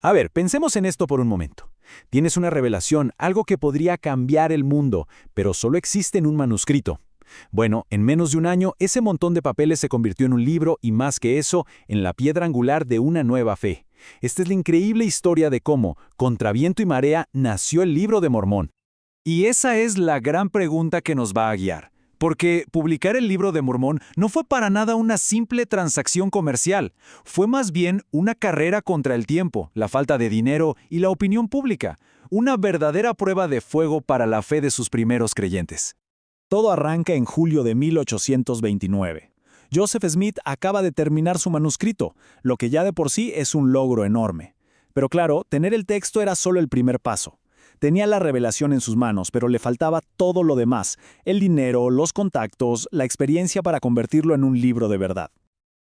A ver, pensemos en esto por un momento. Tienes una revelación, algo que podría cambiar el mundo, pero solo existe en un manuscrito. Bueno, en menos de un año, ese montón de papeles se convirtió en un libro y más que eso, en la piedra angular de una nueva fe. Esta es la increíble historia de cómo, contra viento y marea, nació el Libro de Mormón. Y esa es la gran pregunta que nos va a guiar. Porque publicar el Libro de Mormón no fue para nada una simple transacción comercial, fue más bien una carrera contra el tiempo, la falta de dinero y la opinión pública, una verdadera prueba de fuego para la fe de sus primeros creyentes. Todo arranca en julio de 1829. Joseph Smith acaba de terminar su manuscrito, lo que ya de por sí es un logro enorme. Pero claro, tener el texto era solo el primer paso. Tenía la revelación en sus manos, pero le faltaba todo lo demás: el dinero, los contactos, la experiencia para convertirlo en un libro de verdad.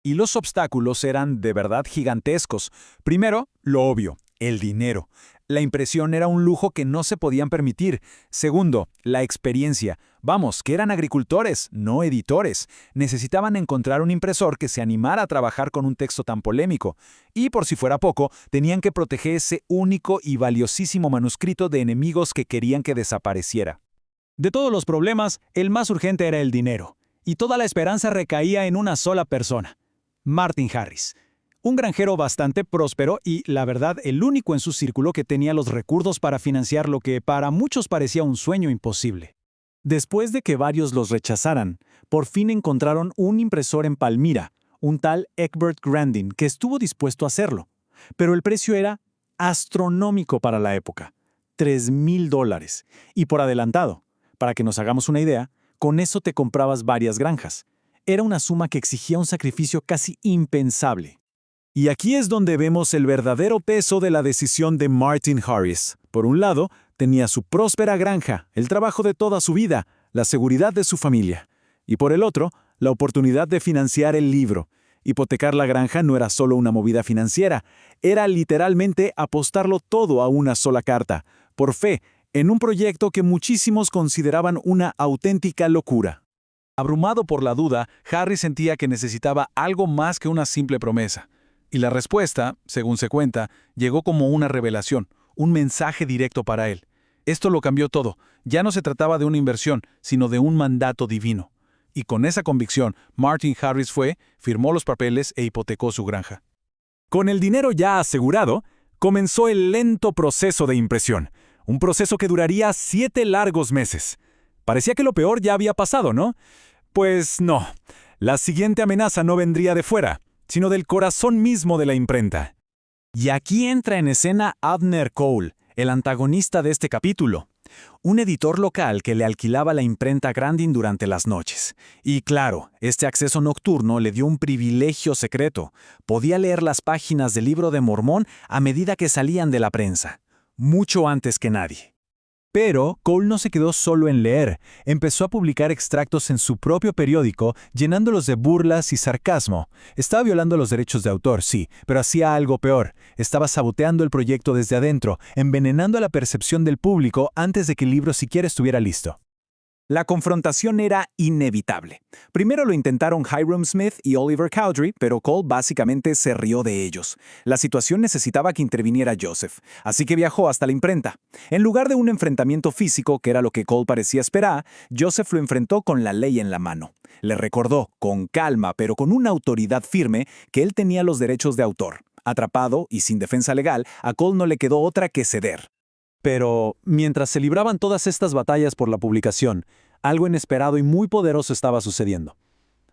Y los obstáculos eran de verdad gigantescos. Primero, lo obvio, el dinero. La impresión era un lujo que no se podían permitir. Segundo, la experiencia. Vamos, que eran agricultores, no editores. Necesitaban encontrar un impresor que se animara a trabajar con un texto tan polémico. Y por si fuera poco, tenían que proteger ese único y valiosísimo manuscrito de enemigos que querían que desapareciera. De todos los problemas, el más urgente era el dinero. Y toda la esperanza recaía en una sola persona: Martin Harris. Un granjero bastante próspero y, la verdad, el único en su círculo que tenía los recursos para financiar lo que para muchos parecía un sueño imposible. Después de que varios los rechazaran, por fin encontraron un impresor en Palmyra, un tal Egbert Grandin, que estuvo dispuesto a hacerlo. Pero el precio era astronómico para la época: $3,000. Y por adelantado, para que nos hagamos una idea, con eso te comprabas varias granjas. Era una suma que exigía un sacrificio casi impensable. Y aquí es donde vemos el verdadero peso de la decisión de Martin Harris. Por un lado, tenía su próspera granja, el trabajo de toda su vida, la seguridad de su familia. Y por el otro, la oportunidad de financiar el libro. Hipotecar la granja no era solo una movida financiera, era literalmente apostarlo todo a una sola carta, por fe, en un proyecto que muchísimos consideraban una auténtica locura. Abrumado por la duda, Harris sentía que necesitaba algo más que una simple promesa. Y la respuesta, según se cuenta, llegó como una revelación, un mensaje directo para él. Esto lo cambió todo. Ya no se trataba de una inversión, sino de un mandato divino. Y con esa convicción, Martin Harris firmó los papeles e hipotecó su granja. Con el dinero ya asegurado, comenzó el lento proceso de impresión, un proceso que duraría 7 largos meses. Parecía que lo peor ya había pasado, ¿no? Pues no. La siguiente amenaza no vendría de fuera, sino del corazón mismo de la imprenta. Y aquí entra en escena Abner Cole, el antagonista de este capítulo. Un editor local que le alquilaba la imprenta a Grandin durante las noches. Y claro, este acceso nocturno le dio un privilegio secreto: podía leer las páginas del Libro de Mormón a medida que salían de la prensa, mucho antes que nadie. Pero Cole no se quedó solo en leer. Empezó a publicar extractos en su propio periódico, llenándolos de burlas y sarcasmo. Estaba violando los derechos de autor, sí, pero hacía algo peor. Estaba saboteando el proyecto desde adentro, envenenando la percepción del público antes de que el libro siquiera estuviera listo. La confrontación era inevitable. Primero lo intentaron Hyrum Smith y Oliver Cowdery, pero Cole básicamente se rió de ellos. La situación necesitaba que interviniera Joseph, así que viajó hasta la imprenta. En lugar de un enfrentamiento físico, que era lo que Cole parecía esperar, Joseph lo enfrentó con la ley en la mano. Le recordó, con calma pero con una autoridad firme, que él tenía los derechos de autor. Atrapado y sin defensa legal, a Cole no le quedó otra que ceder. Pero, mientras se libraban todas estas batallas por la publicación, algo inesperado y muy poderoso estaba sucediendo.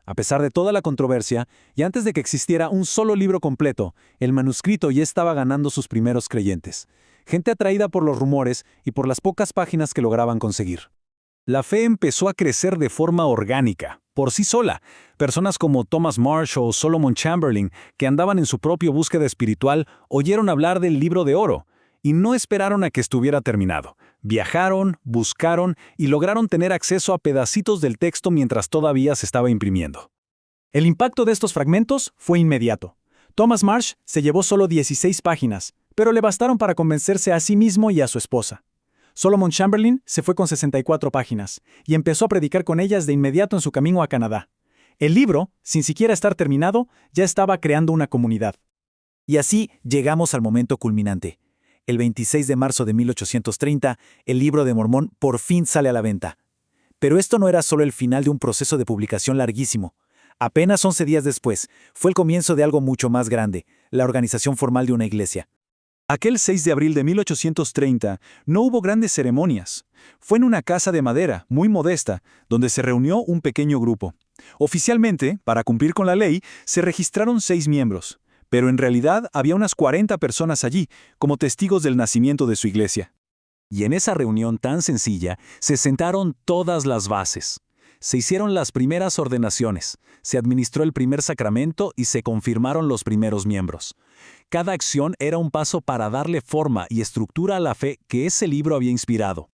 A pesar de toda la controversia, y antes de que existiera un solo libro completo, el manuscrito ya estaba ganando sus primeros creyentes. Gente atraída por los rumores y por las pocas páginas que lograban conseguir. La fe empezó a crecer de forma orgánica, por sí sola. Personas como Thomas Marsh o Solomon Chamberlain, que andaban en su propia búsqueda espiritual, oyeron hablar del Libro de Oro. Y no esperaron a que estuviera terminado. Viajaron, buscaron y lograron tener acceso a pedacitos del texto mientras todavía se estaba imprimiendo. El impacto de estos fragmentos fue inmediato. Thomas Marsh se llevó solo 16 páginas, pero le bastaron para convencerse a sí mismo y a su esposa. Solomon Chamberlain se fue con 64 páginas y empezó a predicar con ellas de inmediato en su camino a Canadá. El libro, sin siquiera estar terminado, ya estaba creando una comunidad. Y así llegamos al momento culminante. El 26 de marzo de 1830, el Libro de Mormón por fin sale a la venta. Pero esto no era solo el final de un proceso de publicación larguísimo. Apenas 11 días después, fue el comienzo de algo mucho más grande, la organización formal de una iglesia. Aquel 6 de abril de 1830 no hubo grandes ceremonias. Fue en una casa de madera, muy modesta, donde se reunió un pequeño grupo. Oficialmente, para cumplir con la ley, se registraron 6 miembros, pero en realidad había unas 40 personas allí, como testigos del nacimiento de su iglesia. Y en esa reunión tan sencilla se sentaron todas las bases. Se hicieron las primeras ordenaciones, se administró el primer sacramento y se confirmaron los primeros miembros. Cada acción era un paso para darle forma y estructura a la fe que ese libro había inspirado.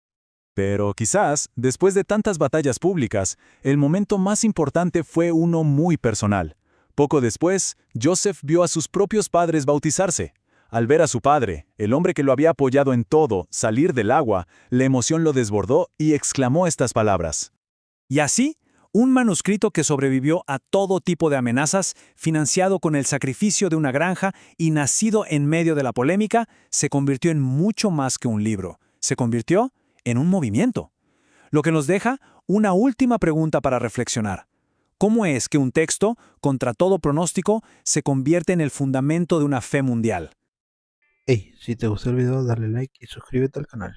Pero quizás, después de tantas batallas públicas, el momento más importante fue uno muy personal. Poco después, Joseph vio a sus propios padres bautizarse. Al ver a su padre, el hombre que lo había apoyado en todo, salir del agua, la emoción lo desbordó y exclamó estas palabras. Y así, un manuscrito que sobrevivió a todo tipo de amenazas, financiado con el sacrificio de una granja y nacido en medio de la polémica, se convirtió en mucho más que un libro. Se convirtió en un movimiento. Lo que nos deja una última pregunta para reflexionar. ¿Cómo es que un texto, contra todo pronóstico, se convierte en el fundamento de una fe mundial? Hey, si te gustó el video dale like y suscríbete al canal.